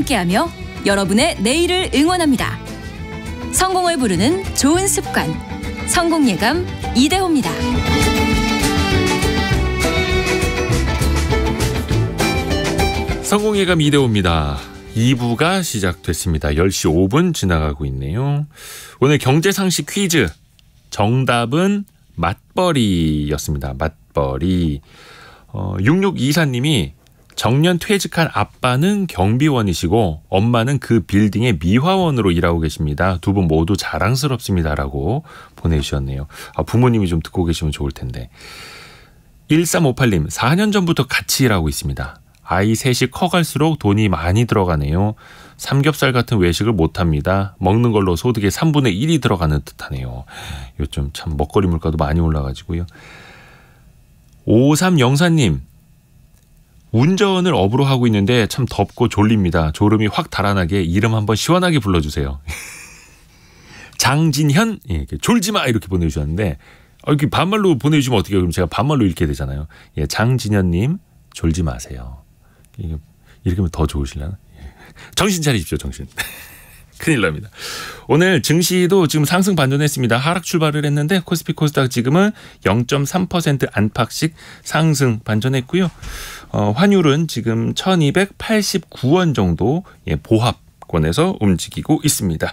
함께하며 여러분의 내일을 응원합니다. 성공을 부르는 좋은 습관, 성공예감 이대호입니다. 성공예감 이대호입니다. 2부가 시작됐습니다. 10시 5분 지나가고 있네요. 오늘 경제상식 퀴즈 정답은 맞벌이였습니다. 맞벌이. 6624님이 정년 퇴직한 아빠는 경비원이시고 엄마는 그 빌딩의 미화원으로 일하고 계십니다. 두 분 모두 자랑스럽습니다라고 보내주셨네요. 부모님이 좀 듣고 계시면 좋을 텐데. 1358님 4년 전부터 같이 일하고 있습니다. 아이 셋이 커갈수록 돈이 많이 들어가네요. 삼겹살 같은 외식을 못합니다. 먹는 걸로 소득의 3분의 1이 들어가는 듯하네요. 요즘 참 먹거리 물가도 많이 올라가지고요. 5304님 운전을 업으로 하고 있는데 참 덥고 졸립니다. 졸음이 확 달아나게 이름 한번 시원하게 불러주세요. 장진현 졸지마 이렇게 보내주셨는데 이렇게 반말로 보내주시면 어떻게 해요? 그럼 제가 반말로 읽게 되잖아요. 예, 장진현님 졸지 마세요. 이렇게 하면 더 좋으시려나? 정신 차리십시오. 정신. 큰일 납니다. 오늘 증시도 지금 상승 반전했습니다. 하락 출발을 했는데 코스피 코스닥 지금은 0.3% 안팎씩 상승 반전했고요. 환율은 지금 1289원 정도 보합권에서 움직이고 있습니다.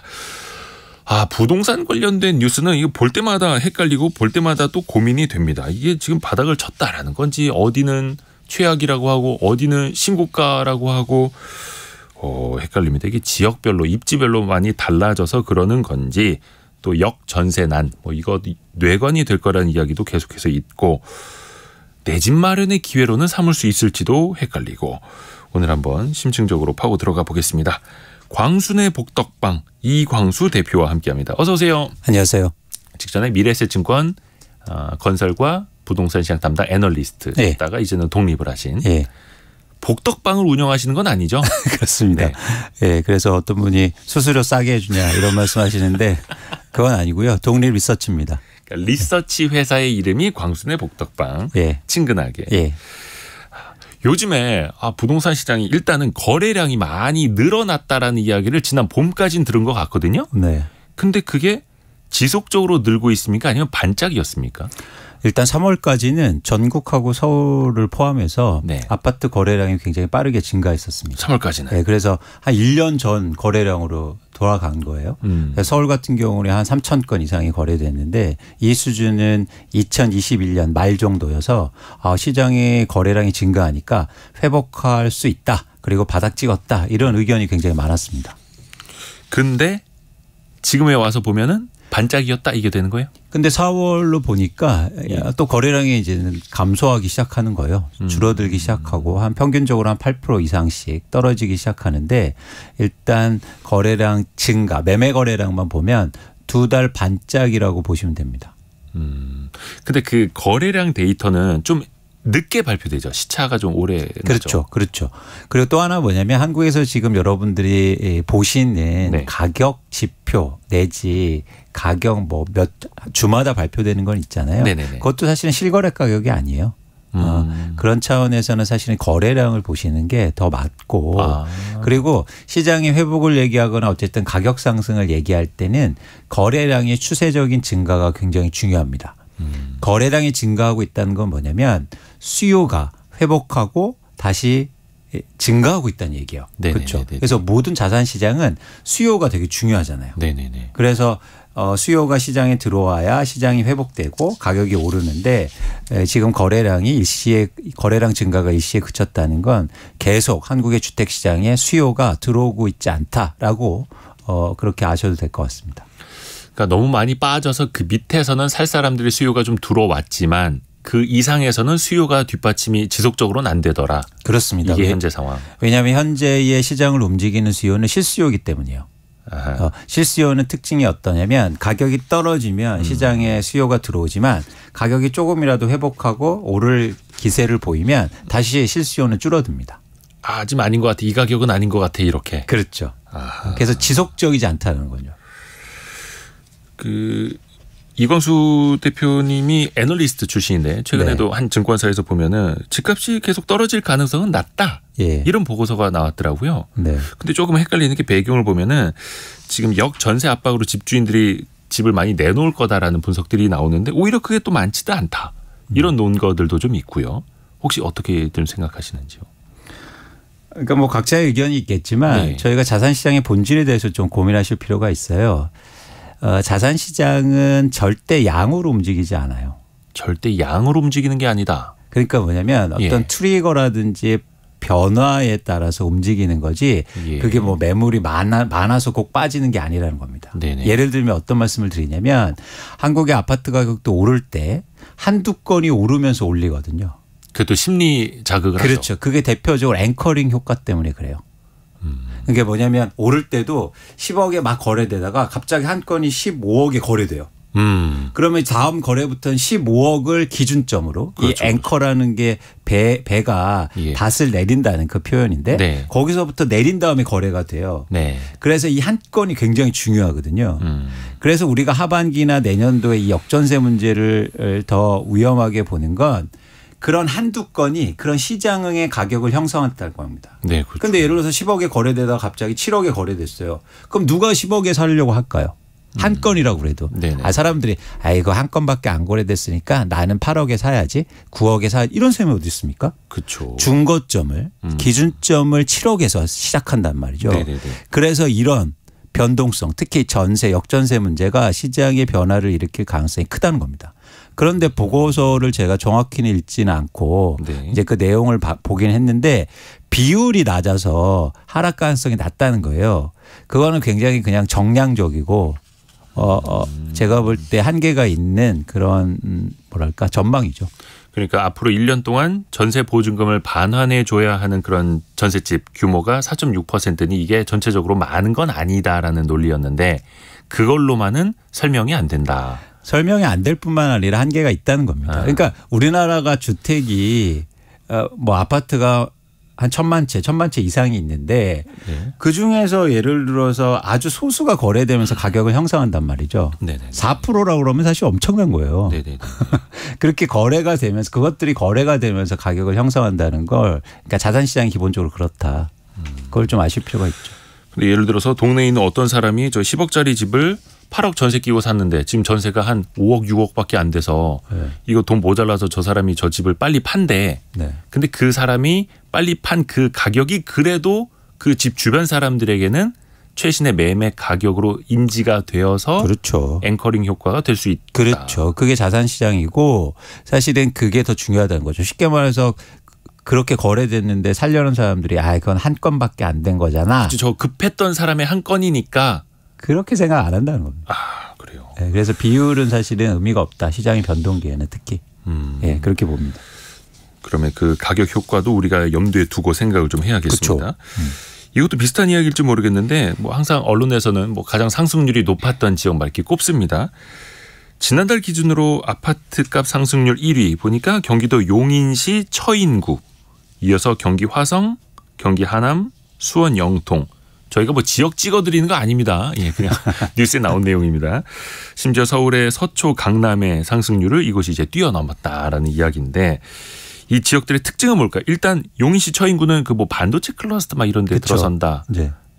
부동산 관련된 뉴스는 이거 볼 때마다 헷갈리고 볼 때마다 또 고민이 됩니다. 이게 지금 바닥을 쳤다라는 건지 어디는 최악이라고 하고 어디는 신고가라고 하고 헷갈립니다. 이게 지역별로 입지별로 많이 달라져서 그러는 건지 또 역전세난 이거 뇌관이 될 거라는 이야기도 계속해서 있고 내 집 마련의 기회로는 삼을 수 있을지도 헷갈리고 오늘 한번 심층적으로 파고 들어가 보겠습니다. 광순의 복덕방 이광수 대표와 함께합니다. 어서 오세요. 안녕하세요. 직전에 미래에셋증권 건설과 부동산 시장 담당 애널리스트다가 이제는 독립을 하신 복덕방을 운영하시는 건 아니죠? 그렇습니다. 네. 그래서 어떤 분이 수수료 싸게 해주냐 이런 말씀하시는데 그건 아니고요. 독립 리서치입니다. 그러니까 리서치 회사의 이름이 광순의 복덕방. 친근하게. 요즘에 부동산 시장이 일단은 거래량이 많이 늘어났다라는 이야기를 지난 봄까지는 들은 것 같거든요. 네. 근데 그게 지속적으로 늘고 있습니까? 아니면 반짝이었습니까? 일단 3월까지는 전국하고 서울을 포함해서 아파트 거래량이 굉장히 빠르게 증가했었습니다. 3월까지는. 네, 그래서 한 1년 전 거래량으로 돌아간 거예요. 서울 같은 경우는 한 3천 건 이상이 거래됐는데 이 수준은 2021년 말 정도여서 시장의 거래량이 증가하니까 회복할 수 있다. 그리고 바닥 찍었다. 이런 의견이 굉장히 많았습니다. 근데 지금에 와서 보면은 반짝이었다 이게 되는 거예요? 근데 4월로 보니까 또 거래량이 이제는 감소하기 시작하는 거예요. 줄어들기 시작하고 한 평균적으로 한 8% 이상씩 떨어지기 시작하는데 일단 거래량 증가, 매매 거래량만 보면 2달 반짝이라고 보시면 됩니다. 근데 그 거래량 데이터는 좀 늦게 발표되죠. 시차가 좀 오래 나죠. 그렇죠. 그리고 또 하나 뭐냐면 한국에서 지금 여러분들이 보시는 가격 지표 내지 가격 몇 주마다 발표되는 건 있잖아요. 그것도 사실은 실거래 가격이 아니에요. 그런 차원에서는 사실은 거래량을 보시는 게 더 맞고 그리고 시장의 회복을 얘기하거나 어쨌든 가격 상승을 얘기할 때는 거래량의 추세적인 증가가 굉장히 중요합니다. 거래량이 증가하고 있다는 건 뭐냐면 수요가 회복하고 다시 증가하고 있다는 얘기예요. 그렇죠. 그래서 모든 자산 시장은 수요가 되게 중요하잖아요. 그래서 수요가 시장에 들어와야 시장이 회복되고 가격이 오르는데 지금 거래량 증가가 일시에 그쳤다는 건 계속 한국의 주택 시장에 수요가 들어오고 있지 않다라고 그렇게 아셔도 될 것 같습니다. 그러니까 너무 많이 빠져서 그 밑에서는 살 사람들의 수요가 좀 들어왔지만 그 이상에서는 수요가 뒷받침이 지속적으로는 안 되더라. 그렇습니다. 이게 현재 상황. 왜냐하면 현재의 시장을 움직이는 수요는 실수요이기 때문이에요. 실수요는 특징이 어떠냐면 가격이 떨어지면 시장에 수요가 들어오지만 가격이 조금이라도 회복하고 오를 기세를 보이면 다시 실수요는 줄어듭니다. 지금 아닌 것 같아. 이 가격은 아닌 것 같아. 이렇게. 그렇죠. 그래서 지속적이지 않다는 거죠. 이광수 대표님이 애널리스트 출신인데 최근에도 한 증권사에서 보면은 집값이 계속 떨어질 가능성은 낮다. 이런 보고서가 나왔더라고요. 근데 조금 헷갈리는 게 배경을 보면은 지금 역전세 압박으로 집주인들이 집을 많이 내놓을 거다라는 분석들이 나오는데 오히려 그게 또 많지도 않다. 이런 논거들도 좀 있고요. 혹시 어떻게들 생각하시는지요? 그러니까 뭐 각자의 의견이 있겠지만 저희가 자산시장의 본질에 대해서 좀 고민하실 필요가 있어요. 자산시장은 절대 양으로 움직이지 않아요. 절대 양으로 움직이는 게 아니다. 그러니까 뭐냐면 어떤 트리거라든지 변화에 따라서 움직이는 거지 그게 뭐 매물이 많아서 꼭 빠지는 게 아니라는 겁니다. 예를 들면 어떤 말씀을 드리냐면 한국의 아파트 가격도 오를 때 한두 건이 오르면서 올리거든요. 그것도 심리 자극을 하죠. 그렇죠. 그게 대표적으로 앵커링 효과 때문에 그래요. 그게 뭐냐면 오를 때도 10억에 막 거래되다가 갑자기 한 건이 15억에 거래돼요. 그러면 다음 거래부터는 15억을 기준점으로 그렇죠. 이 앵커라는 게 배가 닷을 내린다는 그 표현인데 거기서부터 내린 다음에 거래가 돼요. 그래서 이 한 건이 굉장히 중요하거든요. 그래서 우리가 하반기나 내년도에 이 역전세 문제를 더 위험하게 보는 건 그런 한두 건이 그런 시장의 가격을 형성한다는 겁니다. 그런데 그렇죠. 예를 들어서 10억에 거래되다가 갑자기 7억에 거래됐어요. 그럼 누가 10억에 사려고 할까요? 한 건이라고 그래도. 사람들이 이거 한 건밖에 안 거래됐으니까 나는 8억에 사야지 9억에 사야지 이런 셈이 어디 있습니까? 그렇죠. 중고점을 기준점을 7억에서 시작한단 말이죠. 그래서 이런 변동성 특히 전세 역전세 문제가 시장의 변화를 일으킬 가능성이 크다는 겁니다. 그런데 보고서를 제가 정확히는 읽지는 않고 이제 그 내용을 보긴 했는데 비율이 낮아서 하락 가능성이 낮다는 거예요. 그거는 굉장히 그냥 정량적이고 제가 볼 때 한계가 있는 그런 뭐랄까 전망이죠. 그러니까 앞으로 1년 동안 전세 보증금을 반환해 줘야 하는 그런 전셋집 규모가 4.6%니 이게 전체적으로 많은 건 아니다라는 논리였는데 그걸로만은 설명이 안 된다. 설명이 안 될 뿐만 아니라 한계가 있다는 겁니다. 그러니까 우리나라가 주택이 뭐 아파트가 한 1,000만 채 이상이 있는데 그중에서 예를 들어서 아주 소수가 거래되면서 가격을 형성한단 말이죠. 4%라고 그러면 사실 엄청난 거예요. 그렇게 거래가 되면서 그것들이 거래가 되면서 가격을 형성한다는 걸 그러니까 자산시장이 기본적으로 그렇다. 그걸 좀 아실 필요가 있죠. 근데 예를 들어서 동네에 있는 어떤 사람이 저 10억짜리 집을 8억 전세 끼고 샀는데 지금 전세가 한 5억 6억밖에 안 돼서 이거 돈 모자라서 저 사람이 저 집을 빨리 판대. 근데 그 사람이 빨리 판 그 가격이 그래도 그 집 주변 사람들에게는 최신의 매매 가격으로 인지가 되어서 그렇죠. 앵커링 효과가 될 수 있다. 그렇죠. 그게 자산시장이고 사실은 그게 더 중요하다는 거죠. 쉽게 말해서 그렇게 거래됐는데 살려는 사람들이 그건 한 건밖에 안 된 거잖아. 저 급했던 사람의 한 건이니까. 그렇게 생각 안 한다는 겁니다. 그래요. 그래서 비율은 사실은 의미가 없다. 시장의 변동기에는 특히. 그렇게 봅니다. 그러면 그 가격 효과도 우리가 염두에 두고 생각을 좀 해야겠습니다. 이것도 비슷한 이야기일지 모르겠는데 뭐 항상 언론에서는 뭐 가장 상승률이 높았던 지역 막 이렇게 꼽습니다. 지난달 기준으로 아파트값 상승률 1위 보니까 경기도 용인시 처인구, 이어서 경기 화성, 경기 하남, 수원 영통. 저희가 뭐 지역 찍어드리는 거 아닙니다. 그냥 뉴스에 나온 내용입니다. 심지어 서울의 서초, 강남의 상승률을 이곳이 이제 뛰어넘었다라는 이야기인데 이 지역들의 특징은 뭘까요? 일단 용인시 처인구는 그 뭐 반도체 클러스터 막 이런 데 들어선다.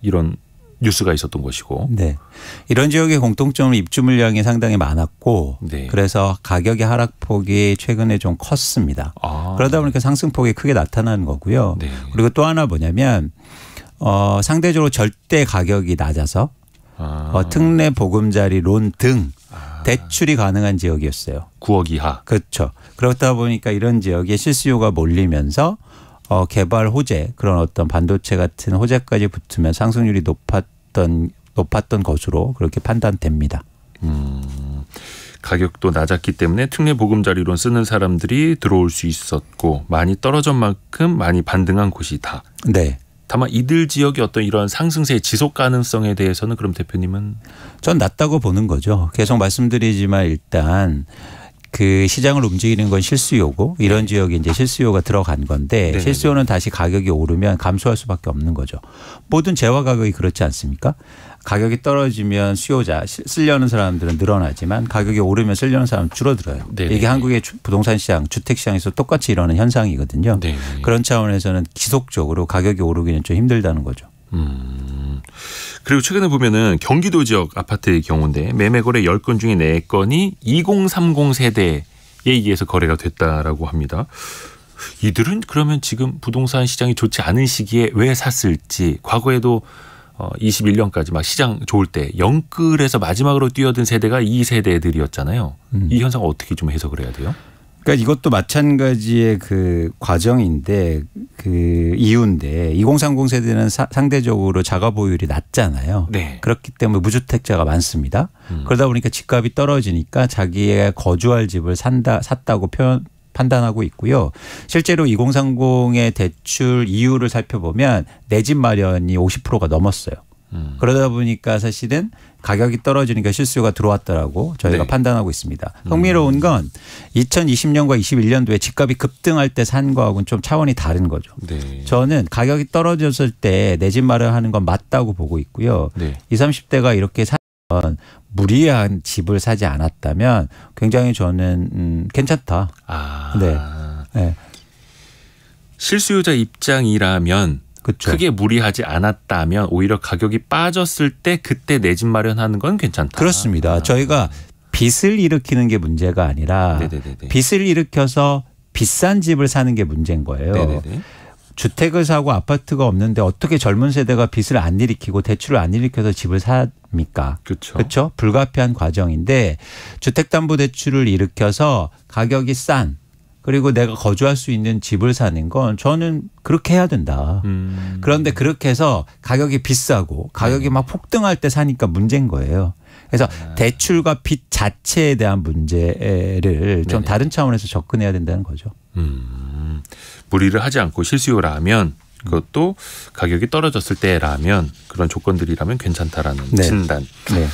이런 뉴스가 있었던 것이고. 이런 지역의 공통점은 입주 물량이 상당히 많았고 그래서 가격의 하락폭이 최근에 좀 컸습니다. 그러다 보니까 상승폭이 크게 나타나는 거고요. 그리고 또 하나 뭐냐면 상대적으로 절대 가격이 낮아서 특례 보금자리 론 등 대출이 가능한 지역이었어요. 9억 이하. 그렇죠. 그렇다 보니까 이런 지역에 실수요가 몰리면서 개발 호재 그런 어떤 반도체 같은 호재까지 붙으면 상승률이 높았던 것으로 그렇게 판단됩니다. 가격도 낮았기 때문에 특례 보금자리론 쓰는 사람들이 들어올 수 있었고 많이 떨어진 만큼 많이 반등한 곳이다. 다만 이들 지역의 어떤 이런 상승세의 지속 가능성에 대해서는 그럼 대표님은? 전 낮다고 보는 거죠. 계속 말씀드리지만 일단 그 시장을 움직이는 건 실수요고 이런 지역에 이제 실수요가 들어간 건데 실수요는 다시 가격이 오르면 감소할 수밖에 없는 거죠. 모든 재화 가격이 그렇지 않습니까? 가격이 떨어지면 수요자 쓰려는 사람들은 늘어나지만 가격이 오르면 쓰려는 사람은 줄어들어요. 네네. 이게 한국의 부동산 시장, 주택 시장에서 똑같이 일어나는 현상이거든요. 네네. 그런 차원에서는 지속적으로 가격이 오르기는 좀 힘들다는 거죠. 그리고 최근에 보면은 경기도 지역 아파트의 경우인데 매매 거래 10건 중에 4건이 2030 세대에 의해서 거래가 됐다라고 합니다. 이들은 그러면 지금 부동산 시장이 좋지 않은 시기에 왜 샀을지, 과거에도 21년까지 막 시장 좋을 때 영끌에서 마지막으로 뛰어든 세대가 이 세대들이었잖아요. 이 현상 어떻게 좀 해석을 해야 돼요? 그러니까 이것도 마찬가지의 그 과정인데 그 이유인데 2030 세대는 상대적으로 자가 보유율이 낮잖아요. 네. 그렇기 때문에 무주택자가 많습니다. 그러다 보니까 집값이 떨어지니까 자기의 거주할 집을 샀다고 판단하고 있고요. 실제로 2030의 대출 이유를 살펴보면 내 집 마련이 50%가 넘었어요. 그러다 보니까 사실은 가격이 떨어지니까 실수요가 들어왔다라고 저희가 네. 판단하고 있습니다. 흥미로운 건 2020년과 21년도에 집값이 급등할 때 산 거하고는 좀 차원이 다른 거죠. 네. 저는 가격이 떨어졌을 때 내 집 마련하는 건 맞다고 보고 있고요. 네. 20, 30대가 이렇게 사면 무리한 집을 사지 않았다면 굉장히 저는 괜찮다. 네. 네. 실수요자 입장이라면 그쵸. 크게 무리하지 않았다면 오히려 가격이 빠졌을 때 그때 내 집 마련하는 건 괜찮다. 그렇습니다. 저희가 빚을 일으키는 게 문제가 아니라 네네네네. 빚을 일으켜서 비싼 집을 사는 게 문제인 거예요. 네네네. 주택을 사고 아파트가 없는데 어떻게 젊은 세대가 빚을 안 일으키고 대출을 안 일으켜서 집을 삽니까? 그렇죠. 불가피한 과정인데 주택담보대출을 일으켜서 가격이 싼 그리고 내가 거주할 수 있는 집을 사는 건 저는 그렇게 해야 된다. 그런데 그렇게 해서 가격이 비싸고 가격이 막 폭등할 때 사니까 문제인 거예요. 그래서 대출과 빚 자체에 대한 문제를 좀 다른 차원에서 접근해야 된다는 거죠. 무리를 하지 않고 실수요라면 그것도 가격이 떨어졌을 때라면 그런 조건들이라면 괜찮다라는 네. 진단. 네.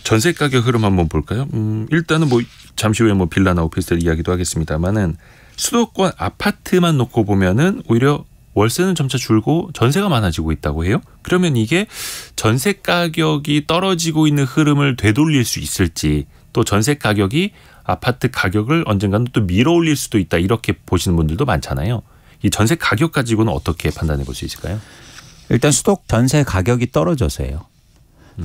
전세 가격 흐름 한번 볼까요? 일단은 뭐 잠시 후에 뭐 빌라나 오피스텔 이야기도 하겠습니다만은 수도권 아파트만 놓고 보면은 오히려 월세는 점차 줄고 전세가 많아지고 있다고 해요. 그러면 이게 전세 가격이 떨어지고 있는 흐름을 되돌릴 수 있을지, 또 전세 가격이 아파트 가격을 언젠가는 또 밀어올릴 수도 있다, 이렇게 보시는 분들도 많잖아요. 이 전세 가격 가지고는 어떻게 판단해 볼 수 있을까요? 일단 수도 전세 가격이 떨어져서요.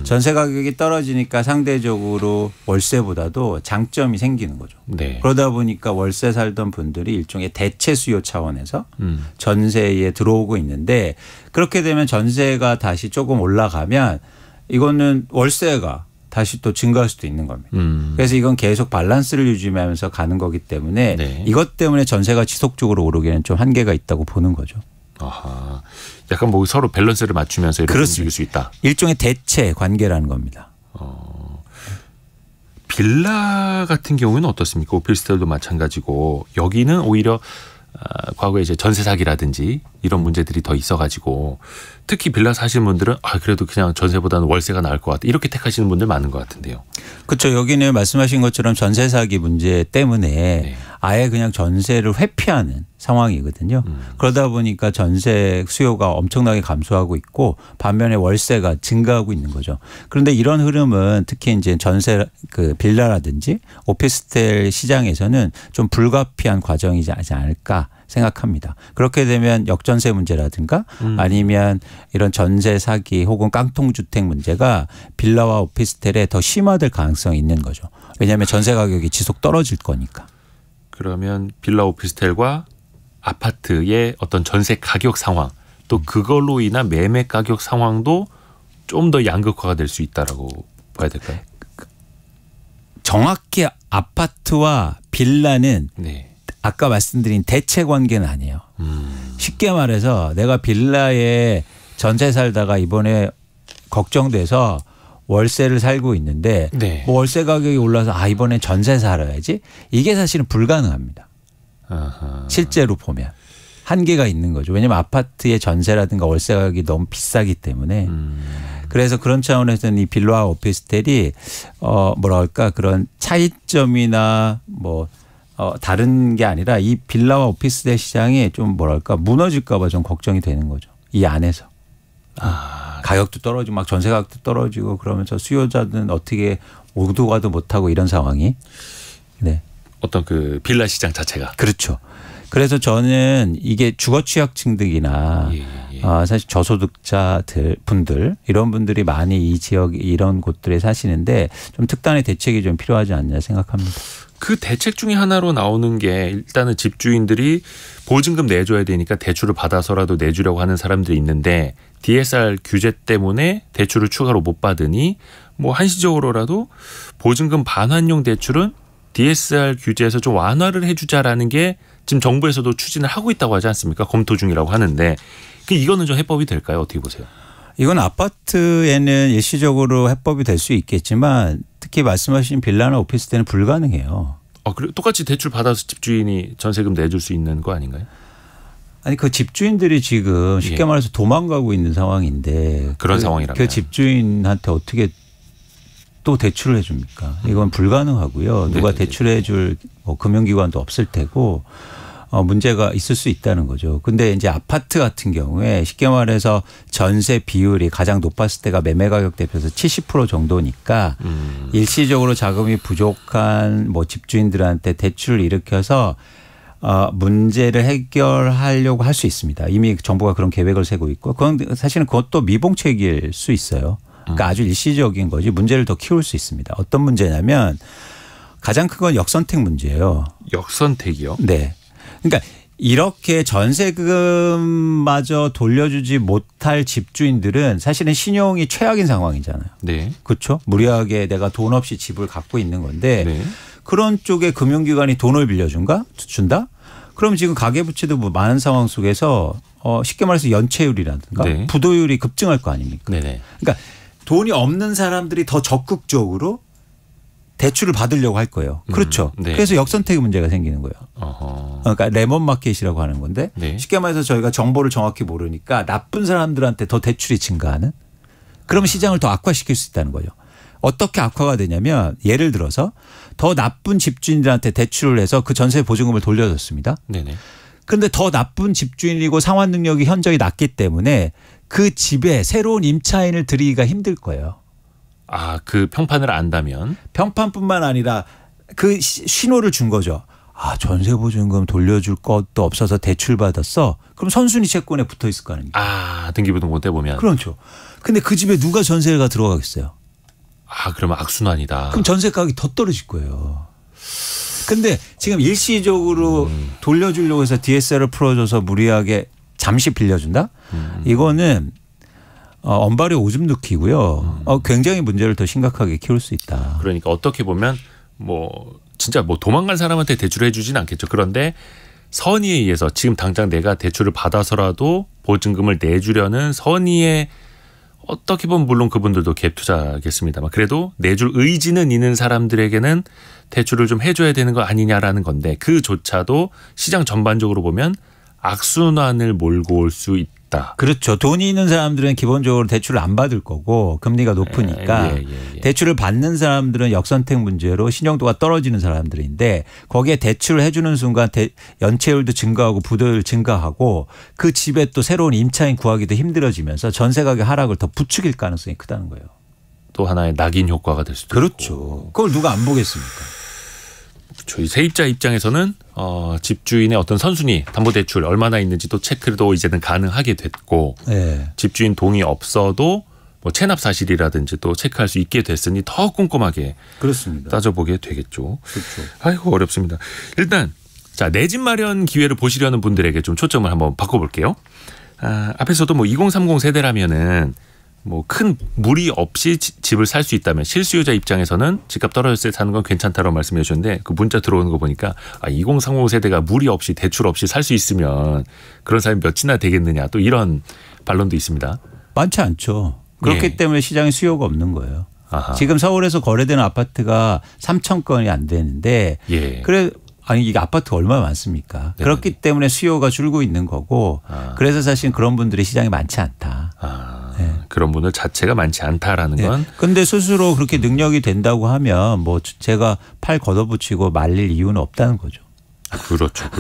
전세 가격이 떨어지니까 상대적으로 월세보다도 장점이 생기는 거죠. 네. 그러다 보니까 월세 살던 분들이 일종의 대체 수요 차원에서 전세에 들어오고 있는데, 그렇게 되면 전세가 다시 조금 올라가면 이거는 월세가 다시 또 증가할 수도 있는 겁니다. 그래서 이건 계속 밸런스를 유지하면서 가는 거기 때문에 네. 이것 때문에 전세가 지속적으로 오르기에는 좀 한계가 있다고 보는 거죠. 아하. 약간 뭐 서로 밸런스를 맞추면서 이렇게 움직일 수 있다. 일종의 대체 관계라는 겁니다. 빌라 같은 경우는 어떻습니까? 오피스텔도 마찬가지고 여기는 오히려 과거에 이제 전세 사기라든지 이런 문제들이 더 있어가지고 특히 빌라 사시는 분들은 그래도 그냥 전세보다는 월세가 나을 것 같다, 이렇게 택하시는 분들 많은 것 같은데요. 그렇죠. 여기는 말씀하신 것처럼 전세 사기 문제 때문에 네. 아예 그냥 전세를 회피하는 상황이거든요. 그러다 보니까 전세 수요가 엄청나게 감소하고 있고 반면에 월세가 증가하고 있는 거죠. 그런데 이런 흐름은 특히 이제 전세 그 빌라라든지 오피스텔 시장에서는 좀 불가피한 과정이지 않을까 생각합니다. 그렇게 되면 역전세 문제라든가 아니면 이런 전세 사기 혹은 깡통주택 문제가 빌라와 오피스텔에 더 심화될 가능성이 있는 거죠. 왜냐하면 전세 가격이 지속 떨어질 거니까. 그러면 빌라 오피스텔과 아파트의 어떤 전세 가격 상황, 또 그걸로 인한 매매 가격 상황도 좀 더 양극화가 될 수 있다라고 봐야 될까요? 정확히 아파트와 빌라는 네. 아까 말씀드린 대체 관계는 아니에요. 쉽게 말해서 내가 빌라에 전세 살다가 이번에 걱정돼서 월세를 살고 있는데 네. 뭐 월세 가격이 올라서 이번엔 전세 살아야지, 이게 사실은 불가능합니다. 아하. 실제로 보면 한계가 있는 거죠. 왜냐하면 아파트의 전세라든가 월세 가격이 너무 비싸기 때문에. 그래서 그런 차원에서는 이 빌라와 오피스텔이 뭐랄까 그런 차이점이나 뭐 다른 게 아니라 이 빌라와 오피스텔 시장이 좀 뭐랄까 무너질까 봐 좀 걱정이 되는 거죠. 이 안에서. 가격도 떨어지고 막 전세 가격도 떨어지고 그러면서 수요자는 어떻게 오도 가도 못하고 이런 상황이. 네. 어떤 그 빌라 시장 자체가. 그렇죠. 그래서 저는 이게 주거 취약층들이나 사실 저소득자들 분들 이런 분들이 많이 이 지역 이런 곳들에 사시는데 좀 특단의 대책이 좀 필요하지 않냐 생각합니다. 그 대책 중에 하나로 나오는 게 일단은 집주인들이 보증금 내줘야 되니까 대출을 받아서라도 내주려고 하는 사람들이 있는데 DSR 규제 때문에 대출을 추가로 못 받으니 뭐 한시적으로라도 보증금 반환용 대출은 DSR 규제에서 좀 완화를 해주자라는 게 지금 정부에서도 추진을 하고 있다고 하지 않습니까? 검토 중이라고 하는데 이거는 좀 해법이 될까요? 어떻게 보세요? 이건 아파트에는 일시적으로 해법이 될 수 있겠지만 특히 말씀하신 빌라나 오피스텔은 불가능해요. 그래 똑같이 대출 받아서 집주인이 전세금 내줄 수 있는 거 아닌가요? 아니 그 집주인들이 지금 쉽게 말해서 도망가고 있는 상황인데 그런 상황이라면 그 집주인한테 어떻게 또 대출을 해줍니까? 이건 불가능하고요. 누가 대출해 줄 금융기관도 없을 테고 문제가 있을 수 있다는 거죠. 근데 이제 아파트 같은 경우에 쉽게 말해서 전세 비율이 가장 높았을 때가 매매 가격 대비해서 70% 정도니까 일시적으로 자금이 부족한 뭐 집주인들한테 대출을 일으켜서 문제를 해결하려고 할 수 있습니다. 이미 정부가 그런 계획을 세고 있고 그건 사실은 그것도 미봉책일 수 있어요. 그러니까 아주 일시적인 거지 문제를 더 키울 수 있습니다. 어떤 문제냐면 가장 큰 건 역선택 문제예요. 역선택이요? 네. 그러니까 이렇게 전세금마저 돌려주지 못할 집주인들은 사실은 신용이 최악인 상황이잖아요. 네. 그렇죠? 무리하게 내가 돈 없이 집을 갖고 있는 건데 네. 그런 쪽에 금융기관이 돈을 준다? 그럼 지금 가계부채도 뭐 많은 상황 속에서 쉽게 말해서 연체율이라든가 네. 부도율이 급증할 거 아닙니까? 네네. 그러니까 돈이 없는 사람들이 더 적극적으로 대출을 받으려고 할 거예요. 그렇죠. 네. 그래서 역선택의 문제가 생기는 거예요. 그러니까 레몬 마켓이라고 하는 건데 네. 쉽게 말해서 저희가 정보를 정확히 모르니까 나쁜 사람들한테 더 대출이 증가하는 그러면 시장을 더 악화시킬 수 있다는 거죠. 어떻게 악화가 되냐면 예를 들어서 더 나쁜 집주인들한테 대출을 해서 그 전세 보증금을 돌려줬습니다. 네네. 그런데 더 나쁜 집주인이고 상환 능력이 현저히 낮기 때문에 그 집에 새로운 임차인을 들이기가 힘들 거예요. 그 평판을 안다면? 평판뿐만 아니라 그 신호를 준 거죠. 전세 보증금 돌려줄 것도 없어서 대출 받았어. 그럼 선순위 채권에 붙어 있을 거 아닙니까? 등기부등 못 해보면. 그렇죠. 근데 그 집에 누가 전세가 들어가겠어요? 그러면 악순환이다. 그럼 전세 가격이 더 떨어질 거예요. 근데 지금 일시적으로 돌려주려고 해서 DSR을 풀어줘서 무리하게 잠시 빌려준다? 이거는 언발에 오줌 넣기고요. 굉장히 문제를 더 심각하게 키울 수 있다. 그러니까 어떻게 보면 진짜 도망간 사람한테 대출을 해주진 않겠죠. 그런데 선의에 의해서 지금 당장 내가 대출을 받아서라도 보증금을 내주려는 선의에 어떻게 보면 물론 그분들도 갭 투자겠습니다만 그래도 내줄 의지는 있는 사람들에게는 대출을 좀 해줘야 되는 거 아니냐라는 건데 그조차도 시장 전반적으로 보면 악순환을 몰고 올 수 있다. 그렇죠. 돈이 있는 사람들은 기본적으로 대출을 안 받을 거고 금리가 높으니까 대출을 받는 사람들은 역선택 문제로 신용도가 떨어지는 사람들인데 거기에 대출을 해주는 순간 연체율도 증가하고 부도율 증가하고 그 집에 또 새로운 임차인 구하기도 힘들어지면서 전세 가격 하락을 더 부추길 가능성이 크다는 거예요. 또 하나의 낙인 효과가 될 수도 그렇죠. 있고. 그걸 누가 안 보겠습니까? 저희 세입자 입장에서는 집주인의 어떤 선순위 담보대출 얼마나 있는지도 체크도 이제는 가능하게 됐고 네. 집주인 동의 없어도 체납 사실이라든지 또 체크할 수 있게 됐으니 더 꼼꼼하게 그렇습니다. 따져보게 되겠죠. 그렇죠. 아이고 어렵습니다. 일단 내 집 마련 기회를 보시려는 분들에게 좀 초점을 한번 바꿔볼게요. 앞에서도 2030 세대라면은 큰 무리 없이 집을 살 수 있다면 실수요자 입장에서는 집값 떨어졌을 때 사는 건 괜찮다라고 말씀해 주셨는데 그 문자 들어오는 거 보니까 2030 세대가 무리 없이 대출 없이 살 수 있으면 그런 사람이 몇이나 되겠느냐 또 이런 반론도 있습니다. 많지 않죠. 그렇기 때문에 시장에 수요가 없는 거예요. 아하. 지금 서울에서 거래되는 아파트가 3천 건이 안 되는데 이게 아파트가 얼마나 많습니까? 네네. 그렇기 때문에 수요가 줄고 있는 거고 그래서 사실 그런 분들이 시장에 많지 않다. 네. 그런 분들 자체가 많지 않다라는 건. 그런데 스스로 그렇게 능력이 된다고 하면 제가 팔 걷어붙이고 말릴 이유는 없다는 거죠. 그렇죠.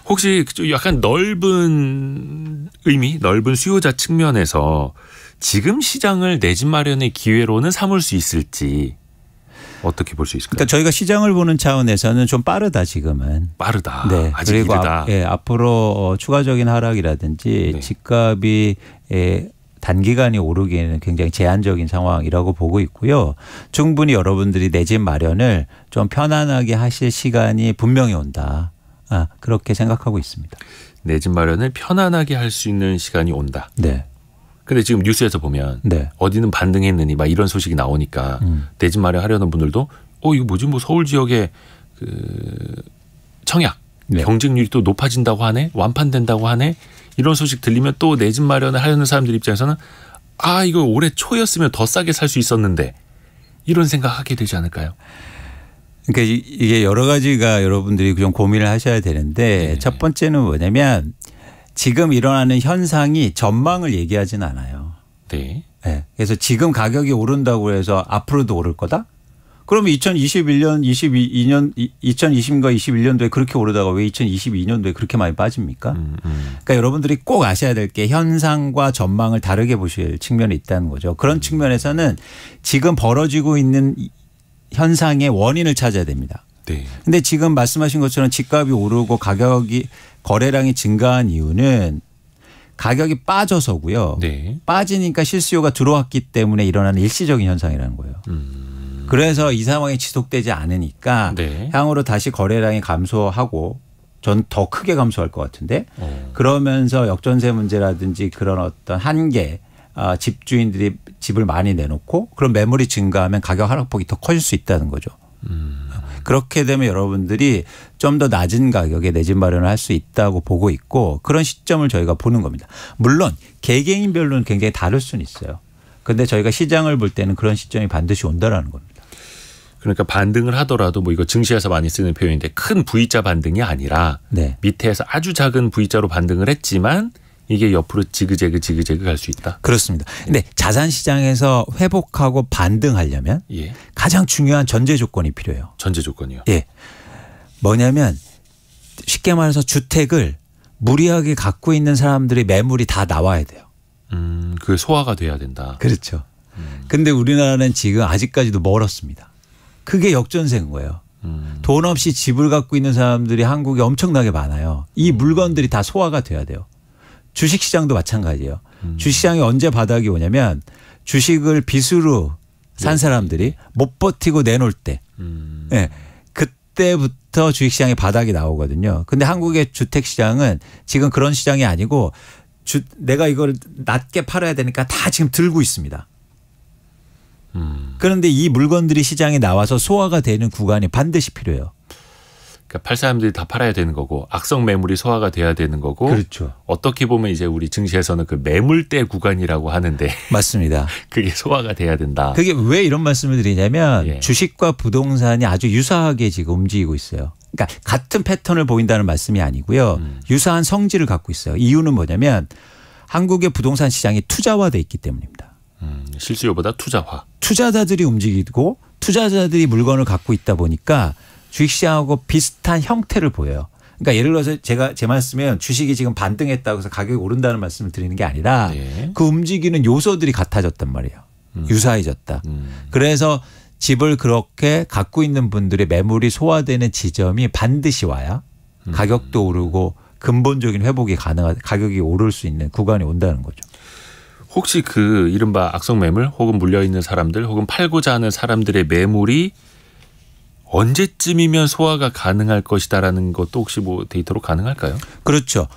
혹시 약간 넓은 의미, 넓은 수요자 측면에서 지금 시장을 내 집 마련의 기회로는 삼을 수 있을지 어떻게 볼 수 있을까요? 그러니까 저희가 시장을 보는 차원에서는 좀 빠르다 지금은. 빠르다. 네. 아직 그리고 이르다. 앞으로 추가적인 하락이라든지 네. 집값이 단기간에 오르기에는 굉장히 제한적인 상황이라고 보고 있고요. 충분히 여러분들이 내 집 마련을 좀 편안하게 하실 시간이 분명히 온다. 그렇게 생각하고 있습니다. 내 집 마련을 편안하게 할 수 있는 시간이 온다. 네. 근데 지금 뉴스에서 보면 네. 어디는 반등했느니 막 이런 소식이 나오니까 내 집 마련하려는 분들도 이거 뭐지 뭐 서울 지역에 그 청약 네. 경쟁률이 또 높아진다고 하네 완판된다고 하네 이런 소식 들리면 또 내 집 마련을 하려는 사람들 입장에서는 이거 올해 초였으면 더 싸게 살 수 있었는데 이런 생각하게 되지 않을까요? 그러니까 이게 여러 가지가 여러분들이 좀 고민을 하셔야 되는데 네. 첫 번째는 뭐냐면 지금 일어나는 현상이 전망을 얘기하진 않아요. 네. 네. 그래서 지금 가격이 오른다고 해서 앞으로도 오를 거다? 그러면 2021년, 22년, 2020과 21년도에 그렇게 오르다가 왜 2022년도에 그렇게 많이 빠집니까? 그러니까 여러분들이 꼭 아셔야 될 게 현상과 전망을 다르게 보실 측면이 있다는 거죠. 그런 측면에서는 지금 벌어지고 있는 현상의 원인을 찾아야 됩니다. 네. 근데 지금 말씀하신 것처럼 집값이 오르고 거래량이 증가한 이유는 가격이 빠져서고요. 네. 빠지니까 실수요가 들어왔기 때문에 일어나는 일시적인 현상이라는 거예요. 그래서 이 상황이 지속되지 않으니까 네. 향후로 다시 거래량이 감소하고 전 더 크게 감소할 것 같은데 그러면서 역전세 문제라든지 그런 어떤 한계 집주인들이 집을 많이 내놓고 그런 매물이 증가하면 가격 하락폭이 더 커질 수 있다는 거죠. 그렇게 되면 여러분들이 좀 더 낮은 가격에 내 집 마련을 할 수 있다고 보고 있고 그런 시점을 저희가 보는 겁니다. 물론 개개인별로는 굉장히 다를 수는 있어요. 그런데 저희가 시장을 볼 때는 그런 시점이 반드시 온다라는 겁니다. 그러니까 반등을 하더라도 뭐 이거 증시에서 많이 쓰는 표현인데 큰 V자 반등이 아니라 네. 밑에서 아주 작은 V자로 반등을 했지만 이게 옆으로 지그재그 갈 수 있다. 그렇습니다. 근데 자산 시장에서 회복하고 반등하려면 예. 가장 중요한 전제 조건이 필요해요. 전제 조건이요. 예. 뭐냐면 쉽게 말해서 주택을 무리하게 갖고 있는 사람들의 매물이 다 나와야 돼요. 그게 소화가 돼야 된다. 그렇죠. 근데 우리나라는 지금 아직까지도 멀었습니다. 그게 역전세인 거예요. 돈 없이 집을 갖고 있는 사람들이 한국에 엄청나게 많아요. 이 물건들이 다 소화가 돼야 돼요. 주식시장도 마찬가지예요. 주식시장이 언제 바닥이 오냐면 주식을 빚으로 산 사람들이 못 버티고 내놓을 때 네. 그때부터 주식시장의 바닥이 나오거든요. 근데 한국의 주택시장은 지금 그런 시장이 아니고 내가 이걸 낮게 팔아야 되니까 다 지금 들고 있습니다. 그런데 이 물건들이 시장에 나와서 소화가 되는 구간이 반드시 필요해요. 그러니까 팔 사람들이 다 팔아야 되는 거고 악성 매물이 소화가 돼야 되는 거고 그렇죠. 어떻게 보면 이제 우리 증시에서는 그 매물대 구간이라고 하는데 맞습니다. 그게 소화가 돼야 된다. 그게 왜 이런 말씀을 드리냐면 예. 주식과 부동산이 아주 유사하게 지금 움직이고 있어요. 그러니까 같은 패턴을 보인다는 말씀이 아니고요. 유사한 성질을 갖고 있어요. 이유는 뭐냐면 한국의 부동산 시장이 투자화돼 있기 때문입니다. 실수요보다 투자화. 투자자들이 움직이고 투자자들이 물건을 갖고 있다 보니까 주식시장하고 비슷한 형태를 보여요. 그러니까 예를 들어서 제 말씀은 주식이 지금 반등했다고 해서 가격이 오른다는 말씀을 드리는 게 아니라 네. 그 움직이는 요소들이 같아졌단 말이에요. 유사해졌다. 그래서 집을 그렇게 갖고 있는 분들의 매물이 소화되는 지점이 반드시 와야 가격도 오르고 근본적인 회복이 가능한 가격이 오를 수 있는 구간이 온다는 거죠. 혹시 그 이른바 악성 매물 혹은 물려있는 사람들 혹은 팔고자 하는 사람들의 매물이 언제쯤이면 소화가 가능할 것이다라는 것도 혹시 뭐 데이터로 가능할까요? 그렇죠.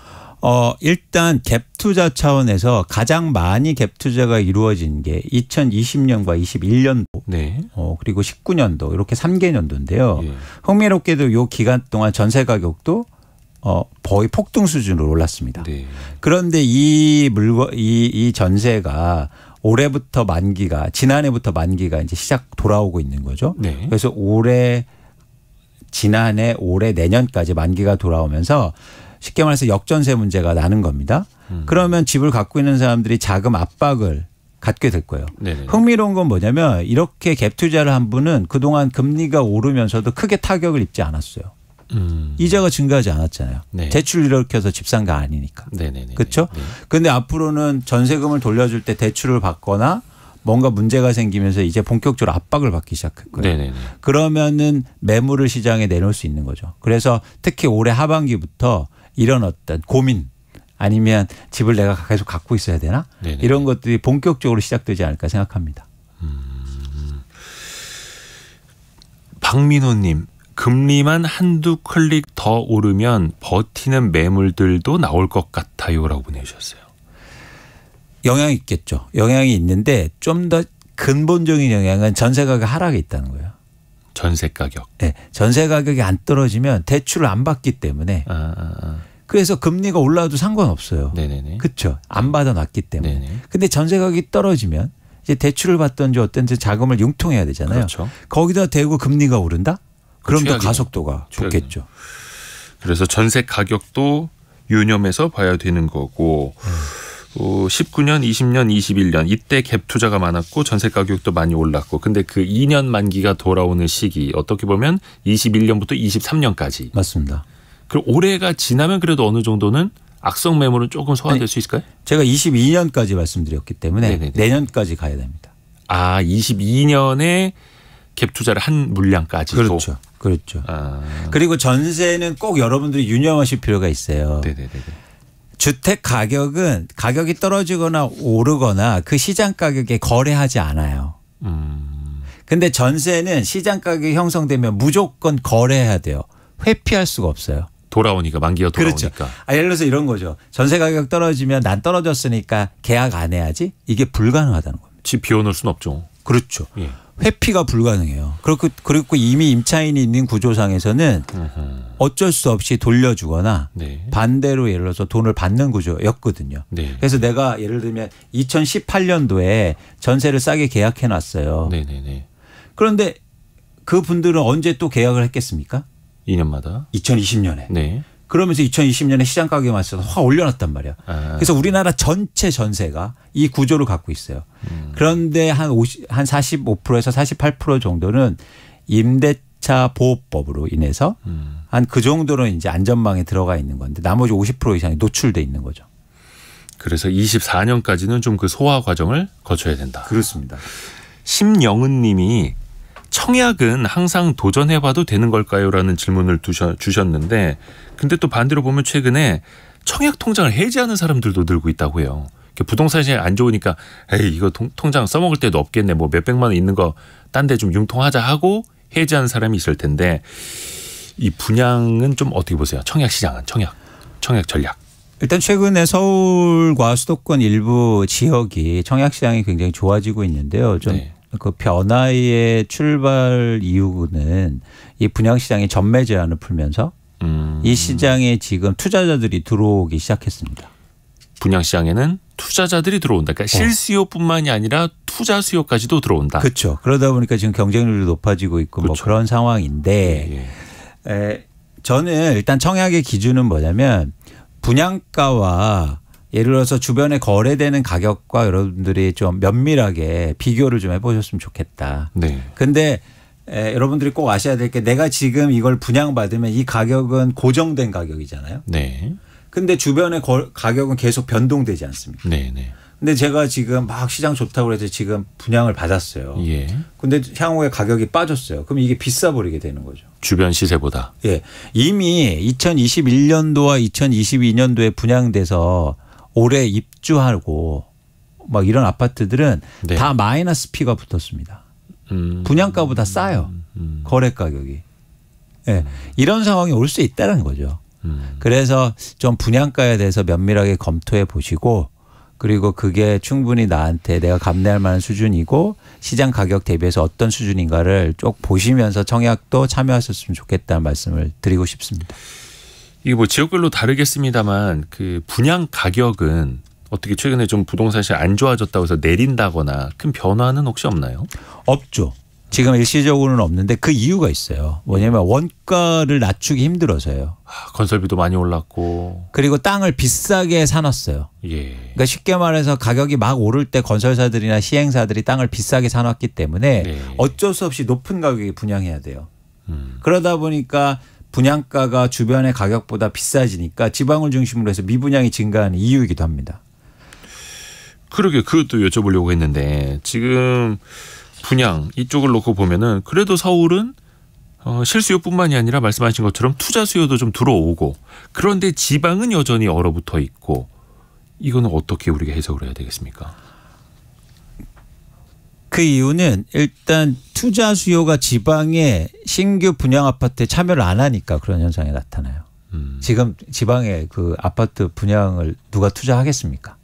일단 갭 투자 차원에서 가장 많이 갭 투자가 이루어진 게 2020년과 21년도 네. 그리고 19년도 이렇게 3개년도인데요. 예. 흥미롭게도 이 기간 동안 전세 가격도 거의 폭등 수준으로 올랐습니다. 네. 그런데 이 전세가 올해부터 지난해부터 만기가 이제 돌아오고 있는 거죠. 네. 그래서 지난해, 올해, 내년까지 만기가 돌아오면서 쉽게 말해서 역전세 문제가 나는 겁니다. 그러면 집을 갖고 있는 사람들이 자금 압박을 갖게 될 거예요. 네네. 흥미로운 건 뭐냐면 이렇게 갭 투자를 한 분은 그동안 금리가 오르면서도 크게 타격을 입지 않았어요. 이자가 증가하지 않았잖아요. 네. 대출 일으켜서 집 산 거 아니니까. 그렇죠? 그런데 앞으로는 전세금을 돌려줄 때 대출을 받거나 뭔가 문제가 생기면서 이제 본격적으로 압박을 받기 시작할 거예요. 그러면은 매물을 시장에 내놓을 수 있는 거죠. 그래서 특히 올해 하반기부터 이런 어떤 고민 아니면 집을 내가 계속 갖고 있어야 되나? 이런 것들이 본격적으로 시작되지 않을까 생각합니다. 박민호님, 금리만 한두 클릭 더 오르면 버티는 매물들도 나올 것 같아요라고 보내주셨어요. 영향이 있겠죠. 영향이 있는데 좀 더 근본적인 영향은 전세 가격 하락에 있다는 거예요. 전세 가격. 네, 전세 가격이 안 떨어지면 대출을 안 받기 때문에. 그래서 금리가 올라도 상관없어요. 그렇죠. 안 받아놨기 때문에. 근데 전세 가격이 떨어지면 이제 대출을 받든지 어떤지 자금을 융통해야 되잖아요. 그렇죠. 거기다 대고 금리가 오른다? 그럼 더 가속도가 좋겠죠. 그래서 전세 가격도 유념해서 봐야 되는 거고 19년, 20년, 21년 이때 갭 투자가 많았고 전세 가격도 많이 올랐고 근데 그 2년 만기가 돌아오는 시기 어떻게 보면 21년부터 23년까지. 맞습니다. 그럼 올해가 지나면 그래도 어느 정도는 악성 매물은 조금 소화될 수 있을까요? 제가 22년까지 말씀드렸기 때문에 내년까지 가야 됩니다. 22년에 갭 투자를 한 물량까지도. 그렇죠. 그렇죠. 그리고 전세는 꼭 여러분들이 유념하실 필요가 있어요. 주택 가격은 가격이 떨어지거나 오르거나 그 시장 가격에 거래하지 않아요. 근데 전세는 시장 가격이 형성되면 무조건 거래해야 돼요. 회피할 수가 없어요. 돌아오니까 만기가 돌아오니까. 그렇죠. 예를 들어서 이런 거죠. 전세 가격 떨어지면 난 떨어졌으니까 계약 안 해야지. 이게 불가능하다는 겁니다. 집 비워놓을 수는 없죠. 그렇죠. 회피가 불가능해요. 그리고 이미 임차인이 있는 구조상에서는 어쩔 수 없이 돌려주거나 반대로 예를 들어서 돈을 받는 구조였거든요. 그래서 내가 예를 들면 2018년도에 전세를 싸게 계약해 놨어요. 그런데 그 분들은 언제 또 계약을 했겠습니까? 2년마다. 2020년에. 그러면서 2020년에 시장 가격에 맞춰서 확 올려놨단 말이야. 그래서 우리나라 전체 전세가 이 구조를 갖고 있어요. 그런데 한 45%에서 48% 정도는 임대차 보호법으로 인해서 한 그 정도는 이제 안전망에 들어가 있는 건데 나머지 50% 이상이 노출돼 있는 거죠. 그래서 24년까지는 좀 그 소화 과정을 거쳐야 된다. 그렇습니다. 심영은 님이 청약은 항상 도전해봐도 되는 걸까요? 라는 질문을 주셨는데 근데 또 반대로 보면 최근에 청약 통장을 해지하는 사람들도 늘고 있다고 해요. 부동산 시장이 안 좋으니까 에이 이거 통장 써먹을 때도 없겠네. 뭐 몇백만 원 있는 거 딴 데 좀 융통하자 하고 해지하는 사람이 있을 텐데 이 분양은 좀 어떻게 보세요? 청약 시장은 청약 전략. 일단 최근에 서울과 수도권 일부 지역이 청약 시장이 굉장히 좋아지고 있는데요. 좀 그 변화의 출발 이유는 이 분양시장이 전매 제한을 풀면서 이 시장에 지금 투자자들이 들어오기 시작했습니다. 분양시장에는 투자자들이 들어온다. 그러니까 실수요뿐만이 아니라 투자 수요까지도 들어온다. 그렇죠. 그러다 보니까 지금 경쟁률이 높아지고 있고 뭐 그런 상황인데 저는 일단 청약의 기준은 뭐냐면 분양가와 예를 들어서 주변에 거래되는 가격과 여러분들이 좀 면밀하게 비교를 좀 해보셨으면 좋겠다. 근데 여러분들이 꼭 아셔야 될 게 내가 지금 이걸 분양받으면 이 가격은 고정된 가격이잖아요. 근데 주변의 가격은 계속 변동되지 않습니까? 근데 제가 지금 막 시장 좋다고 해서 지금 분양을 받았어요. 근데 향후에 가격이 빠졌어요. 그럼 이게 비싸 버리게 되는 거죠. 주변 시세보다. 이미 2021년도와 2022년도에 분양돼서 올해 입주하고 막 이런 아파트들은 다 마이너스 P가 붙었습니다. 분양가보다 싸요. 거래 가격이. 이런 상황이 올 수 있다는 거죠. 그래서 좀 분양가에 대해서 면밀하게 검토해 보시고 그리고 그게 충분히 나한테 내가 감내할 만한 수준이고 시장 가격 대비해서 어떤 수준인가를 쭉 보시면서 청약도 참여하셨으면 좋겠다는 말씀을 드리고 싶습니다. 이게 뭐 지역별로 다르겠습니다만 그 분양 가격은 어떻게 최근에 좀 부동산 시장이 안 좋아졌다고 해서 내린다거나 큰 변화는 혹시 없나요? 없죠. 지금 일시적으로는 없는데 그 이유가 있어요. 뭐냐면 원가를 낮추기 힘들어서요. 건설비도 많이 올랐고. 그리고 땅을 비싸게 사놨어요. 그러니까 쉽게 말해서 가격이 막 오를 때 건설사들이나 시행사들이 땅을 비싸게 사놨기 때문에 어쩔 수 없이 높은 가격에 분양해야 돼요. 그러다 보니까 분양가가 주변의 가격보다 비싸지니까 지방을 중심으로 해서 미분양이 증가하는 이유이기도 합니다. 그러게 그것도 여쭤보려고 했는데 지금 분양 이쪽을 놓고 보면은 그래도 서울은 실수요뿐만이 아니라 말씀하신 것처럼 투자 수요도 좀 들어오고 그런데 지방은 여전히 얼어붙어 있고 이거는 어떻게 우리가 해석을 해야 되겠습니까? 그 이유는 일단 투자 수요가 지방의 신규 분양 아파트에 참여를 안 하니까 그런 현상이 나타나요. 지금 지방에 그 아파트 분양을 누가 투자하겠습니까?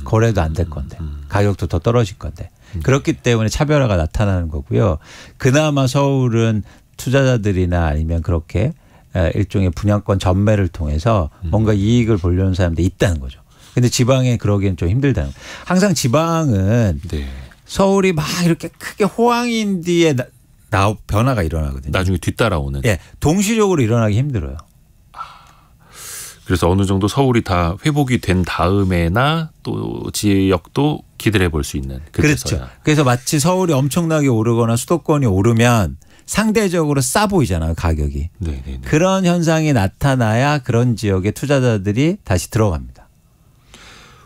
거래도 안 될 건데 가격도 더 떨어질 건데 그렇기 때문에 차별화가 나타나는 거고요. 그나마 서울은 투자자들이나 아니면 그렇게 일종의 분양권 전매를 통해서 뭔가 이익을 보려는 사람들이 있다는 거죠. 근데 지방에 그러기엔 좀 힘들다는 거예요. 항상 지방은 네. 서울이 막 이렇게 크게 호황인 뒤에 변화가 일어나거든요. 나중에 뒤따라오는. 예, 동시적으로 일어나기 힘들어요. 그래서 어느 정도 서울이 다 회복이 된 다음에나 또 지역도 기대를 해볼 수 있는. 그때서야. 그렇죠. 그래서 마치 서울이 엄청나게 오르거나 수도권이 오르면 상대적으로 싸 보이잖아요. 가격이. 네네네. 그런 현상이 나타나야 그런 지역의 투자자들이 다시 들어갑니다.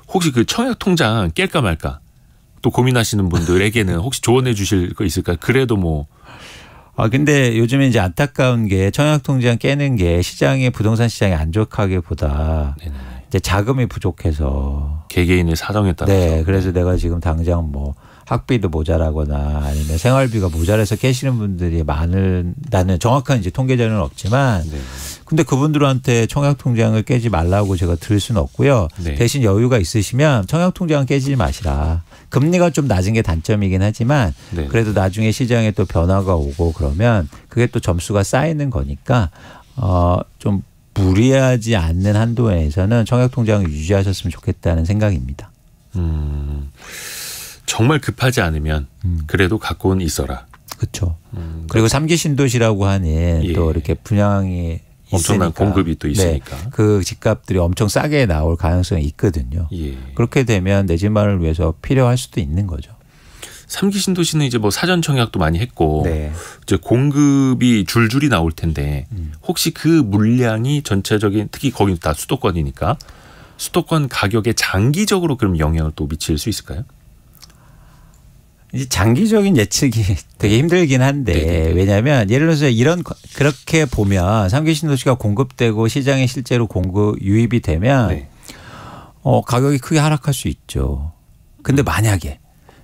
혹시 그 청약통장 깰까 말까 또 고민하시는 분들에게는 혹시 조언해 주실 거 있을까요? 그래도 뭐. 근데 요즘에 이제 안타까운 게 청약통장 깨는 게 시장의 부동산 시장이 안 좋다기보다 이제 자금이 부족해서 개개인의 사정에 따라서. 네, 그래서 내가 지금 당장 뭐 학비도 모자라거나 아니면 생활비가 모자라서 깨시는 분들이 많다는 정확한 이제 통계 자료는 없지만 네. 근데 그분들한테 청약통장을 깨지 말라고 제가 들을 수는 없고요. 네. 대신 여유가 있으시면 청약통장은 깨지지 마시라. 금리가 좀 낮은 게 단점이긴 하지만 네. 그래도 나중에 시장에 또 변화가 오고 그러면 그게 또 점수가 쌓이는 거니까 좀 무리하지 않는 한도 내에서는 청약통장을 유지하셨으면 좋겠다는 생각입니다. 정말 급하지 않으면 그래도 갖고는 있어라. 그렇죠. 그리고 3기 신도시라고 하는 예. 또 이렇게 분양이 엄청난 있으니까. 공급이 또 있으니까. 네. 그 집값들이 엄청 싸게 나올 가능성이 있거든요. 예. 그렇게 되면 내 집만을 위해서 필요할 수도 있는 거죠. 3기 신도시는 이제 뭐 사전 청약도 많이 했고 네. 이제 공급이 줄줄이 나올 텐데 혹시 그 물량이 전체적인 특히 거기 다 수도권이니까 수도권 가격에 장기적으로 그럼 영향을 또 미칠 수 있을까요? 이제 장기적인 예측이 되게 힘들긴 한데 네네네. 왜냐하면 예를 들어서 그렇게 보면 3기 신도시가 공급되고 시장에 실제로 유입이 되면 네. 가격이 크게 하락할 수 있죠. 근데 만약에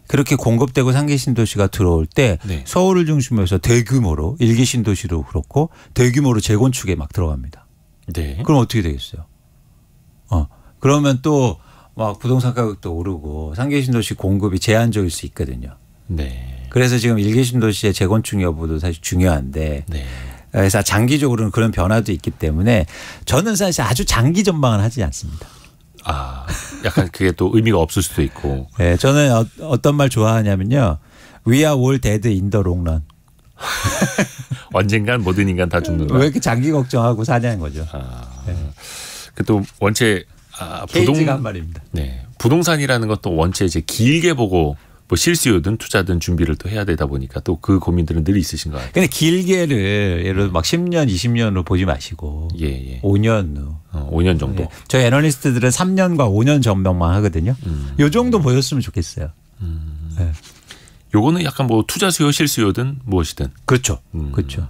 그렇게 공급되고 3기 신도시가 들어올 때 네. 서울을 중심으로 해서 대규모로 1기 신도시도 그렇고 대규모로 재건축에 막 들어갑니다. 네. 그럼 어떻게 되겠어요? 그러면 또 막 부동산 가격도 오르고 3기 신도시 공급이 제한적일 수 있거든요. 네. 그래서 지금 1기 신도시의 재건축 여부도 사실 중요한데 네. 그래서 장기적으로는 그런 변화도 있기 때문에 저는 사실 아주 장기 전망은 하지 않습니다. 약간 그게 또 의미가 없을 수도 있고. 네, 저는 어떤 말 좋아하냐면요. We are all dead in the long run. 언젠간 모든 인간 다 죽는다. 왜 이렇게 장기 걱정하고 사냐는 거죠. 네. 또 원체 케이지가 한 말입니다. 네, 부동산이라는 것도 원체 이제 길게 보고 뭐 실수요든 투자든 준비를 또 해야 되다 보니까 또 그 고민들은 늘 있으신 것 같아요. 근데 길게를 예를 들어 막 10년, 20년으로 보지 마시고 5년 후. 5년 정도. 네. 저희 애널리스트들은 3년과 5년 전망만 하거든요. 요 정도 보였으면 좋겠어요. 네. 요거는 약간 뭐 투자 수요, 실수요든 무엇이든. 그렇죠. 그렇죠.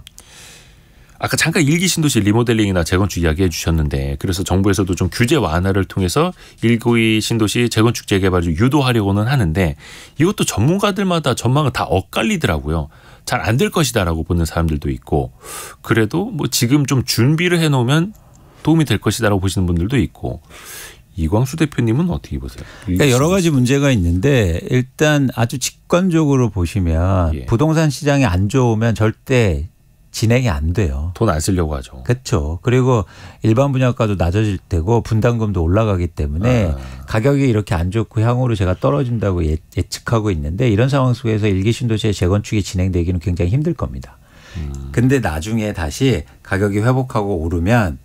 아까 잠깐 1기 신도시 리모델링이나 재건축 이야기해 주셨는데 그래서 정부에서도 좀 규제 완화를 통해서 1기 신도시 재건축 재개발을 유도하려고는 하는데 이것도 전문가들마다 전망은 다 엇갈리더라고요. 잘 안 될 것이다라고 보는 사람들도 있고 그래도 뭐 지금 좀 준비를 해놓으면 도움이 될 것이다라고 보시는 분들도 있고 이광수 대표님은 어떻게 보세요? 그러니까 여러 가지 문제가 있는데 일단 아주 직관적으로 보시면 부동산 시장이 안 좋으면 절대 진행이 안 돼요. 돈 안 쓰려고 하죠. 그렇죠. 그리고 일반 분양가도 낮아질 테고 분담금도 올라가기 때문에 가격이 이렇게 안 좋고 향후로 제가 떨어진다고 예측하고 있는데 이런 상황 속에서 1기 신도시의 재건축이 진행되기는 굉장히 힘들 겁니다. 근데 나중에 다시 가격이 회복하고 오르면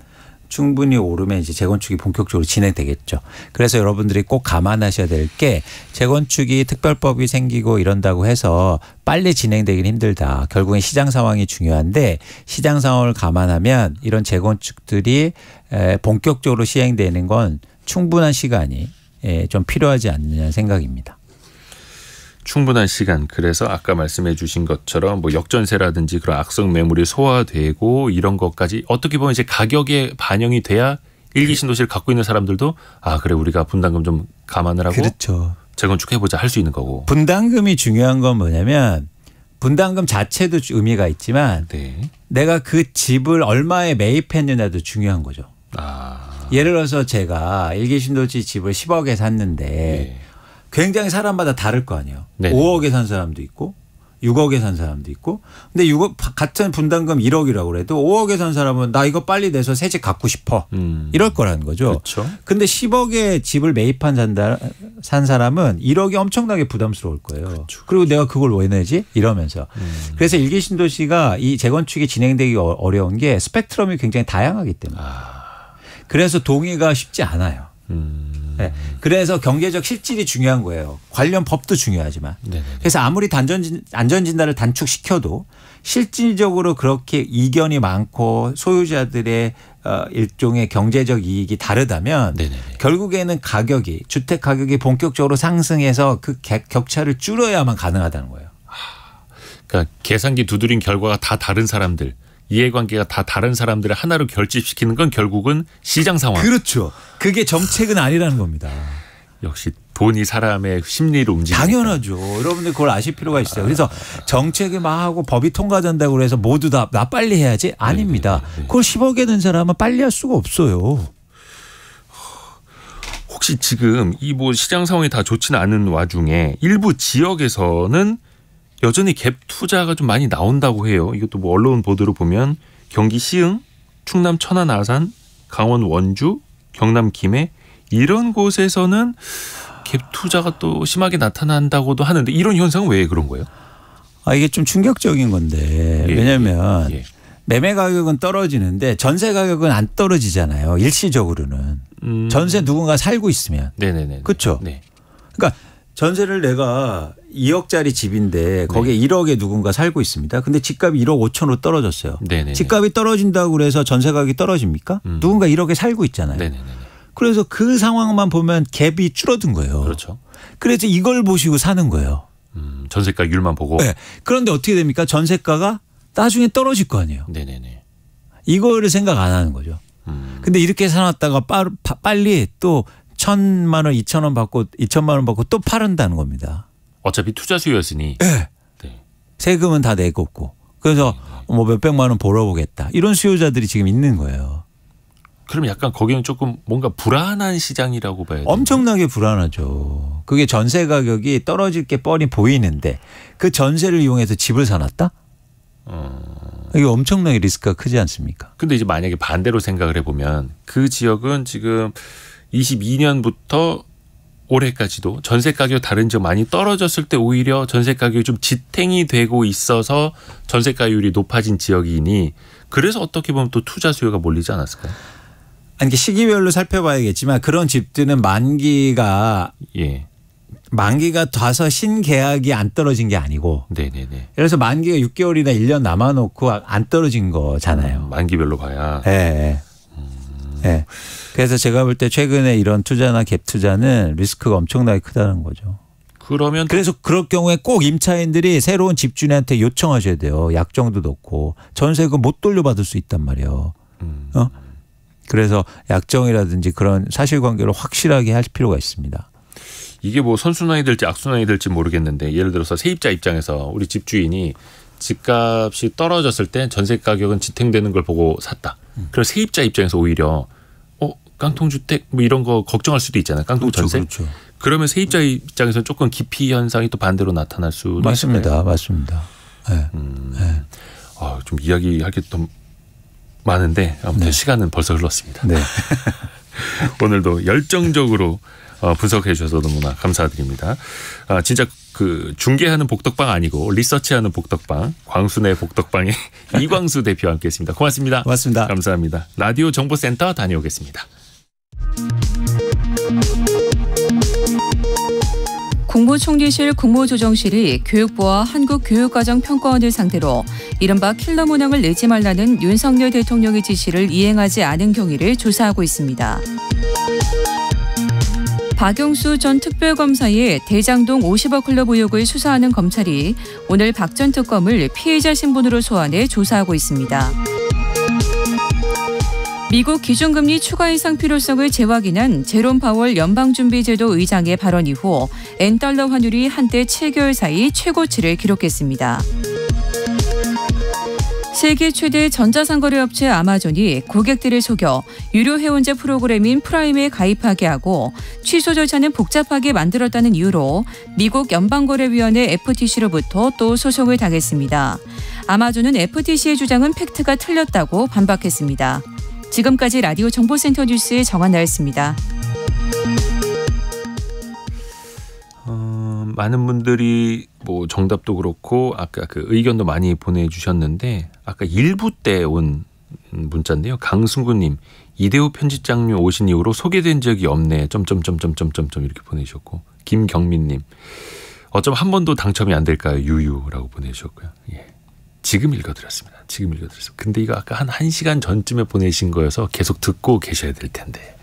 충분히 오르면 이제 재건축이 본격적으로 진행되겠죠. 그래서 여러분들이 꼭 감안하셔야 될 게 재건축이 특별법이 생기고 이런다고 해서 빨리 진행되긴 힘들다. 결국엔 시장 상황이 중요한데 시장 상황을 감안하면 이런 재건축들이 본격적으로 시행되는 건 충분한 시간이 좀 필요하지 않느냐 생각입니다. 충분한 시간. 그래서 아까 말씀해 주신 것처럼 뭐 역전세라든지 그런 악성 매물이 소화되고 이런 것까지 어떻게 보면 이제 가격에 반영이 돼야 일기 신도시를 갖고 있는 사람들도 아 그래 우리가 분담금 좀 감안을 하고 그렇죠. 재건축해보자 할 수 있는 거고. 분담금이 중요한 건 뭐냐면 분담금 자체도 의미가 있지만 네. 내가 그 집을 얼마에 매입했느냐도 중요한 거죠. 예를 들어서 제가 일기 신도시 집을 10억에 샀는데 네. 굉장히 사람마다 다를 거 아니에요. 네네. 5억에 산 사람도 있고 6억에 산 사람도 있고 근데 6억 같은 분담금 1억이라고 그래도 5억에 산 사람은 나 이거 빨리 내서 새 집 갖고 싶어 이럴 거라는 거죠. 그렇죠. 근데 10억에 집을 매입한 산 사람은 1억이 엄청나게 부담스러울 거예요. 그렇죠. 그리고 내가 그걸 왜 내지? 이러면서. 그래서 일기 신도시가 이 재건축이 진행되기 어려운 게 스펙트럼이 굉장히 다양하기 때문에. 그래서 동의가 쉽지 않아요. 네. 그래서 경제적 실질이 중요한 거예요. 관련 법도 중요하지만. 네네. 그래서 아무리 안전진단을 단축시켜도 실질적으로 그렇게 이견이 많고 소유자들의 일종의 경제적 이익이 다르다면 네네네. 결국에는 가격이 주택 가격이 본격적으로 상승해서 그 격차를 줄여야만 가능하다는 거예요. 그러니까 계산기 두드린 결과가 다 다른 사람들. 이해관계가 다 다른 사람들을 하나로 결집시키는 건 결국은 시장 상황. 그렇죠. 그게 정책은 아니라는 겁니다. 역시 돈이 사람의 심리를 움직이니까. 당연하죠. 여러분들 그걸 아실 필요가 있어요. 그래서 정책이 막 하고 법이 통과된다고 해서 모두 다 나 빨리 해야지? 아닙니다. 네네네. 그걸 10억에 낸 사람은 빨리 할 수가 없어요. 혹시 지금 이 뭐 시장 상황이 다 좋지는 않은 와중에 일부 지역에서는 여전히 갭 투자가 좀 많이 나온다고 해요. 이것도 뭐 언론 보도를 보면 경기 시흥, 충남 천안 아산, 강원 원주, 경남 김해 이런 곳에서는 갭 투자가 또 심하게 나타난다고도 하는데 이런 현상은 왜 그런 거예요? 이게 좀 충격적인 건데 왜냐하면 매매 가격은 떨어지는데 전세 가격은 안 떨어지잖아요. 일시적으로는. 전세 누군가 살고 있으면. 네네네. 그렇죠. 네. 그러니까 전세를 내가 2억짜리 집인데 거기에 1억에 누군가 살고 있습니다. 근데 집값이 1억 5천으로 떨어졌어요. 네네네. 집값이 떨어진다고 그래서 전세 가격이 떨어집니까? 누군가 1억에 살고 있잖아요. 네네네. 그래서 그 상황만 보면 갭이 줄어든 거예요. 그렇죠. 그래서 이걸 보시고 사는 거예요. 전세가율만 보고. 네. 그런데 어떻게 됩니까? 전세가가 나중에 떨어질 거 아니에요. 네네네. 이거를 생각 안 하는 거죠. 근데 이렇게 사놨다가 빨리 또 1,000만 원, 2,000원 받고 2,000만 원 받고 또 팔은다는 겁니다. 어차피 투자 수요였으니. 네. 네. 세금은 다 내고 없고. 그래서 뭐 몇백만 원 벌어보겠다. 이런 수요자들이 지금 있는 거예요. 그럼 약간 거기는 조금 뭔가 불안한 시장이라고 봐야 돼요. 엄청나게 불안하죠. 그게 전세 가격이 떨어질 게 뻔히 보이는데 그 전세를 이용해서 집을 사놨다? 이게 엄청나게 리스크가 크지 않습니까? 근데 이제 만약에 반대로 생각을 해보면 그 지역은 지금 22년부터 올해까지도 전세 가격 다른 지역 많이 떨어졌을 때 오히려 전세 가격이 좀 지탱이 되고 있어서 전세가율이 높아진 지역이니 그래서 어떻게 보면 또 투자 수요가 몰리지 않았을까요? 아니 시기별로 살펴봐야겠지만 그런 집들은 만기가 돼서 신계약이 안 떨어진 게 아니고 네네네. 그래서 만기가 6개월이나 1년 남아놓고 안 떨어진 거잖아요. 만기별로 봐야. 네. 네. 그래서 제가 볼 때 최근에 이런 투자나 갭 투자는 리스크가 엄청나게 크다는 거죠. 그래서 그럴 경우에 꼭 임차인들이 새로운 집주인한테 요청하셔야 돼요. 약정도 넣고 전세금 못 돌려받을 수 있단 말이에요. 그래서 약정이라든지 그런 사실관계를 확실하게 할 필요가 있습니다. 이게 뭐 선순환이 될지 악순환이 될지 모르겠는데 예를 들어서 세입자 입장에서 우리 집주인이 집값이 떨어졌을 때 전세 가격은 지탱되는 걸 보고 샀다. 그래서 세입자 입장에서 오히려 깡통주택 뭐 이런 거 걱정할 수도 있잖아요. 깡통 전세. 그렇죠. 그러면 세입자 입장에서는 조금 기피 현상이 또 반대로 나타날 수도 맞습니다. 있을까요? 맞습니다. 네. 네. 좀 이야기할 게 더 많은데 아무튼 시간은 벌써 흘렀습니다. 네. 오늘도 열정적으로 분석해 주셔서 너무나 감사드립니다. 진짜 그 중계하는 복덕방 아니고 리서치하는 복덕방 광순의 복덕방의 이광수 대표와 함께했습니다. 고맙습니다. 고맙습니다. 감사합니다. 라디오 정보센터 다녀오겠습니다. 국무총리실 국무조정실이 교육부와 한국교육과정평가원을 상대로 이른바 킬러 문항을 내지 말라는 윤석열 대통령의 지시를 이행하지 않은 경위를 조사하고 있습니다. 박용수 전 특별검사의 대장동 50억 클럽 의혹을 수사하는 검찰이 오늘 박 전 특검을 피해자 신분으로 소환해 조사하고 있습니다. 미국 기준금리 추가 인상 필요성을 재확인한 제롬 파월 연방준비제도 의장의 발언 이후 엔달러 환율이 한때 7개월 사이 최고치를 기록했습니다. 세계 최대 전자상거래 업체 아마존이 고객들을 속여 유료 회원제 프로그램인 프라임에 가입하게 하고 취소 절차는 복잡하게 만들었다는 이유로 미국 연방거래위원회 FTC로부터 또 소송을 당했습니다. 아마존은 FTC의 주장은 팩트가 틀렸다고 반박했습니다. 지금까지 라디오 정보센터 뉴스의 정한나였습니다. 많은 분들이 뭐 정답도 그렇고 아까 그 의견도 많이 보내주셨는데 아까 1부 때 온 문자인데요. 강승구님 이대호 편집장님 오신 이후로 소개된 적이 없네. 점점점점점점 이렇게 보내주셨고 김경민님 어쩜 한 번도 당첨이 안 될까요? 유유라고 보내주셨고요. 예. 지금 읽어드렸습니다. 근데 이거 아까 한 1시간 전쯤에 보내신 거여서 계속 듣고 계셔야 될 텐데.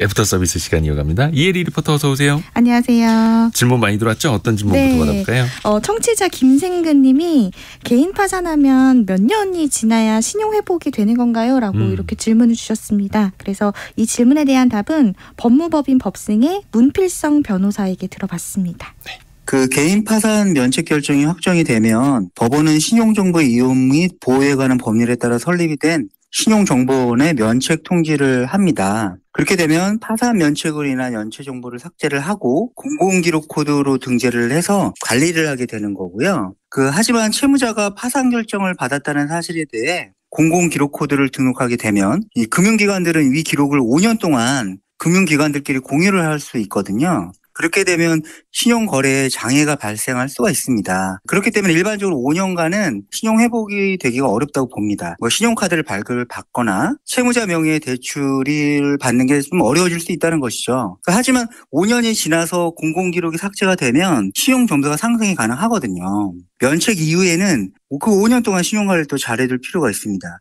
애프터 서비스 시간 이어갑니다. 이혜리 리포터 어서 오세요. 안녕하세요. 질문 많이 들어왔죠? 어떤 질문부터 받아볼까요? 청취자 김생근 님이 개인 파산하면 몇 년이 지나야 신용회복이 되는 건가요? 라고 이렇게 질문을 주셨습니다. 그래서 이 질문에 대한 답은 법무법인 법승의 문필성 변호사에게 들어봤습니다. 네. 그 개인 파산 면책 결정이 확정이 되면 법원은 신용정보 이용 및 보호에 관한 법률에 따라 설립이 된 신용정보원의 면책 통지를 합니다. 그렇게 되면 파산 면책으로 인한 연체 정보를 삭제를 하고 공공기록 코드로 등재를 해서 관리를 하게 되는 거고요. 하지만 채무자가 파산 결정을 받았다는 사실에 대해 공공기록 코드를 등록하게 되면 이 금융기관들은 이 기록을 5년 동안 금융기관들끼리 공유를 할 수 있거든요. 그렇게 되면 신용거래에 장애가 발생할 수가 있습니다. 그렇기 때문에 일반적으로 5년간은 신용회복이 되기가 어렵다고 봅니다. 신용카드를 발급을 받거나 채무자 명의의 대출을 받는 게 좀 어려워질 수 있다는 것이죠. 하지만 5년이 지나서 공공기록이 삭제가 되면 신용점수가 상승이 가능하거든요. 면책 이후에는 그 5년 동안 신용관리를 또 잘해둘 필요가 있습니다.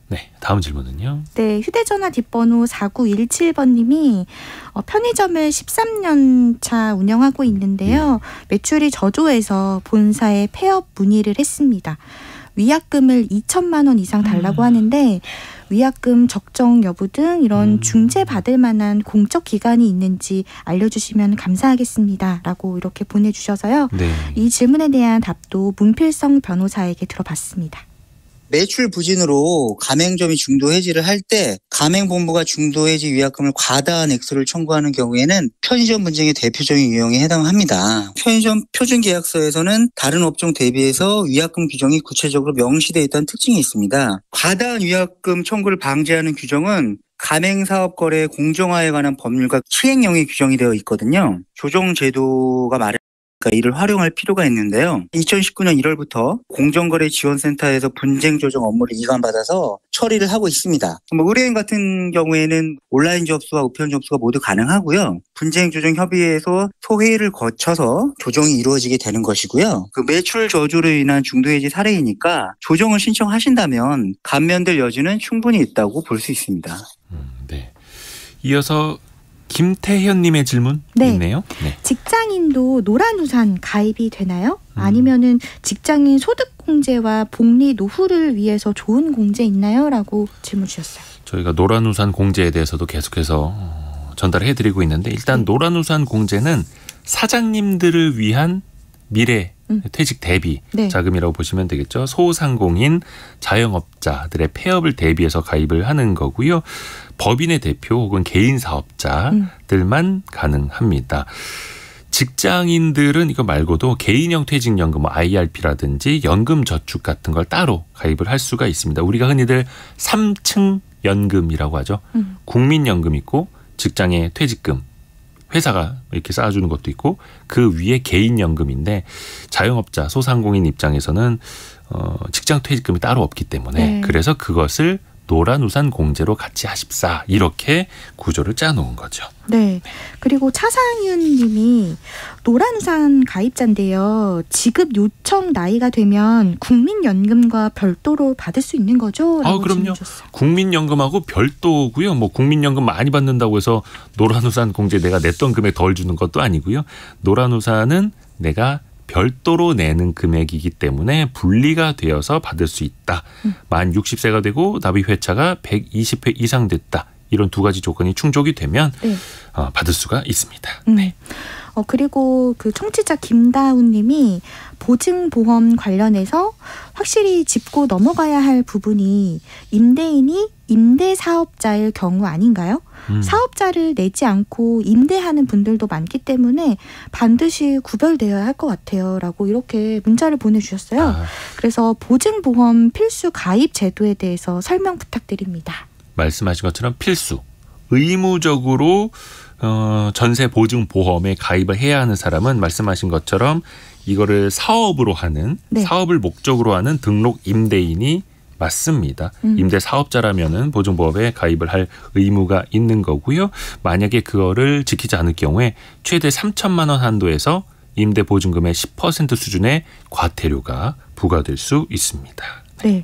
네, 다음 질문은요. 네, 휴대전화 뒷번호 4917번님이 편의점을 13년 차 운영하고 있는데요. 매출이 저조해서 본사에 폐업 문의를 했습니다. 위약금을 2천만 원 이상 달라고 하는데 위약금 적정 여부 등 이런 중재받을 만한 공적 기관이 있는지 알려주시면 감사하겠습니다. 라고 이렇게 보내주셔서요. 네. 이 질문에 대한 답도 문필성 변호사에게 들어봤습니다. 매출 부진으로 가맹점이 중도 해지를 할 때 가맹본부가 중도 해지 위약금을 과다한 액수를 청구하는 경우에는 편의점 분쟁의 대표적인 유형에 해당합니다. 편의점 표준계약서에서는 다른 업종 대비해서 위약금 규정이 구체적으로 명시되어 있다는 특징이 있습니다. 과다한 위약금 청구를 방지하는 규정은 가맹사업거래 공정화에 관한 법률과 시행령에 규정이 되어 있거든요. 조정제도가 이를 활용할 필요가 있는데요. 2019년 1월부터 공정거래지원센터에서 분쟁 조정 업무를 이관받아서 처리를 하고 있습니다. 의뢰인 같은 경우에는 온라인 접수와 우편 접수가 모두 가능하고요. 분쟁 조정 협의회에서 소회의를 거쳐서 조정이 이루어지게 되는 것이고요. 매출 저조로 인한 중도해지 사례이니까 조정을 신청하신다면 감면될 여지는 충분히 있다고 볼 수 있습니다. 네. 이어서 김태현님의 질문 있네요. 네. 직장인도 노란우산 가입이 되나요? 아니면은 직장인 소득공제와 복리 노후를 위해서 좋은 공제 있나요? 라고 질문 주셨어요. 저희가 노란우산 공제에 대해서도 계속해서 전달해드리고 있는데 일단 노란우산 공제는 사장님들을 위한 미래 퇴직 대비 자금이라고 보시면 되겠죠. 소상공인 자영업자들의 폐업을 대비해서 가입을 하는 거고요. 법인의 대표 혹은 개인 사업자들만 가능합니다. 직장인들은 이거 말고도 개인형 퇴직연금 IRP라든지 연금저축 같은 걸 따로 가입을 할 수가 있습니다. 우리가 흔히들 3층 연금이라고 하죠. 국민연금 있고 직장의 퇴직금 회사가 이렇게 쌓아주는 것도 있고 그 위에 개인연금인데 자영업자 소상공인 입장에서는 직장 퇴직금이 따로 없기 때문에 그래서 그것을 노란우산 공제로 같이 하십사 이렇게 구조를 짜놓은 거죠. 네. 그리고 차상윤 님이 노란우산 가입자인데요. 지급 요청 나이가 되면 국민연금과 별도로 받을 수 있는 거죠? 그럼요. 국민연금하고 별도고요. 뭐 국민연금 많이 받는다고 해서 노란우산 공제 내가 냈던 금액 덜 주는 것도 아니고요. 노란우산은 내가 별도로 내는 금액이기 때문에 분리가 되어서 받을 수 있다. 만 60세가 되고 납입 회차가 120회 이상 됐다. 이런 두 가지 조건이 충족이 되면 받을 수가 있습니다. 네. 그리고 그 청취자 김다운 님이 보증보험 관련해서 확실히 짚고 넘어가야 할 부분이 임대인이 임대사업자일 경우 아닌가요? 사업자를 내지 않고 임대하는 분들도 많기 때문에 반드시 구별되어야 할 것 같아요. 라고 이렇게 문자를 보내주셨어요. 그래서 보증보험 필수 가입 제도에 대해서 설명 부탁드립니다. 말씀하신 것처럼 필수, 의무적으로 전세 보증 보험에 가입을 해야 하는 사람은 말씀하신 것처럼 이거를 사업으로 하는 사업을 목적으로 하는 등록 임대인이 맞습니다. 임대 사업자라면은 보증보험에 가입을 할 의무가 있는 거고요. 만약에 그거를 지키지 않을 경우에 최대 3천만 원 한도에서 임대 보증금의 10% 수준의 과태료가 부과될 수 있습니다. 네.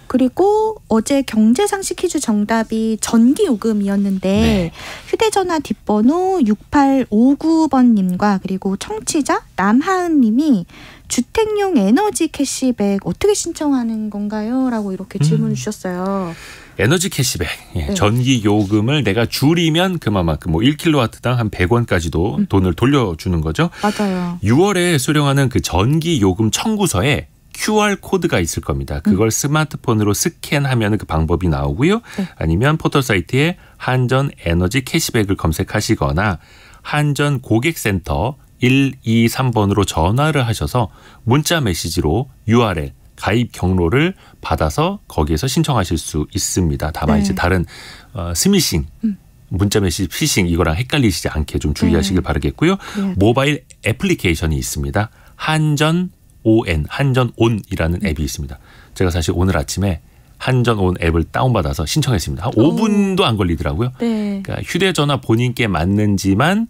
그리고 어제 경제상식 퀴즈 정답이 전기요금이었는데 휴대전화 뒷번호 6859번님과 그리고 청취자 남하은님이 주택용 에너지 캐시백 어떻게 신청하는 건가요? 라고 이렇게 질문을 주셨어요. 에너지 캐시백, 전기요금을 내가 줄이면 그만큼 뭐 1kW당 한 100원까지도 돈을 돌려주는 거죠. 맞아요. 6월에 수령하는 그 전기요금 청구서에 QR코드가 있을 겁니다. 그걸 스마트폰으로 스캔하면 그 방법이 나오고요. 아니면 포털사이트에 한전 에너지 캐시백을 검색하시거나 한전 고객센터 123번으로 전화를 하셔서 문자 메시지로 URL, 가입 경로를 받아서 거기에서 신청하실 수 있습니다. 다만 이제 다른 스미싱, 문자 메시지 피싱 이거랑 헷갈리시지 않게 좀 주의하시길 바라겠고요. 모바일 애플리케이션이 있습니다. 한전온이라는 앱이 있습니다. 제가 사실 오늘 아침에 한전온 앱을 다운받아서 신청했습니다. 한 5분도 안 걸리더라고요. 그러니까 휴대전화 본인께 맞는지만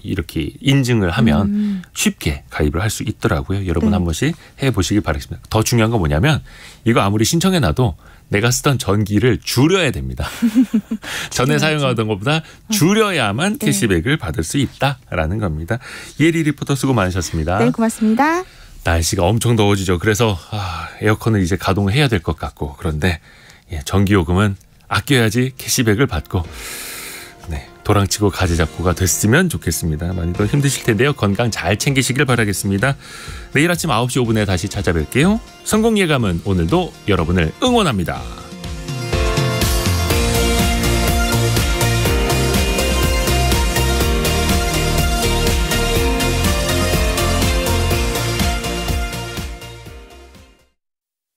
이렇게 인증을 하면 쉽게 가입을 할 수 있더라고요. 여러분 한 번씩 해보시길 바라겠습니다. 더 중요한 건 뭐냐면 이거 아무리 신청해놔도 내가 쓰던 전기를 줄여야 됩니다. 전에 사용하던 것보다 줄여야만 캐시백을 받을 수 있다라는 겁니다. 이혜리 리포터 수고 많으셨습니다. 네, 고맙습니다. 날씨가 엄청 더워지죠. 그래서 에어컨을 이제 가동을 해야 될 것 같고 그런데 전기요금은 아껴야지 캐시백을 받고 도랑치고 가지 잡고가 됐으면 좋겠습니다. 많이 더 힘드실 텐데요. 건강 잘 챙기시길 바라겠습니다. 내일 아침 9시 5분에 다시 찾아뵐게요. 성공 예감은 오늘도 여러분을 응원합니다.